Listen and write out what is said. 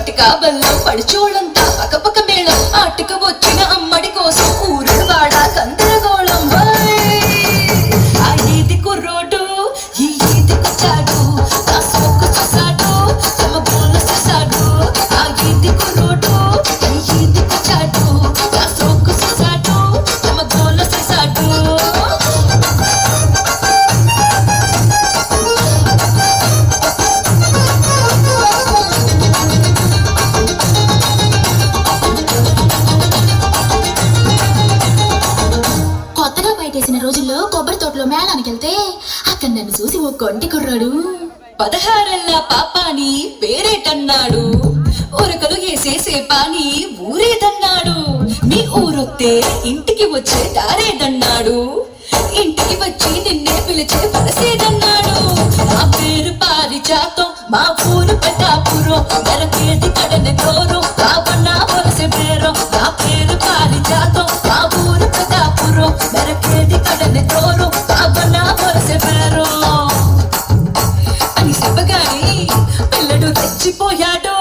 పటికా బెల్లం పడిచోళంతా పక్కపక్క మేళం ఆటకు వచ్చిన అమ్మడి కోసం ఊరు వాడ గందరగోళం ఆ ఈది కుర్రోడు ఈ ఈదికొచ్చాడు నా సోకు చూసాడు తమ బోలు చూసాడు ఆ ఈది కుర్రోడు ఈ ఈదికొచ్చాడు నా సోకు చూసాడు తమ బోలు చూసాడు కొత్తగా బయటేసిన రోజుల్లో కొబ్బరి తోటలో మేళానికి వెళ్తే అక్కడ నన్ను చూసి ఓ కొంటి కుర్రాడు 16 పాపాని పేరేటన్నాడు ఉరకలు వేసేసే పాని ఊరేదన్నాడు మీ ఊరొత్తే ఇంటికి వచ్చే దారేదన్నాడు ఇంటికి వచ్చి నిన్నే పిలిచే పరసేదన్నాడు నా పేరు పారిజాతం మా ఊరు పెద్దాపురం మెరకేది కడని దూరం కావన్నా వలసే పేరం నా పేరు పారిజాతం మా ఊరు పెద్దాపురం మెరకేది కడని దూరం కావన్నా వలసే పేరం అని చెప్పగానే పిల్లడు రెచ్చిపోయాడు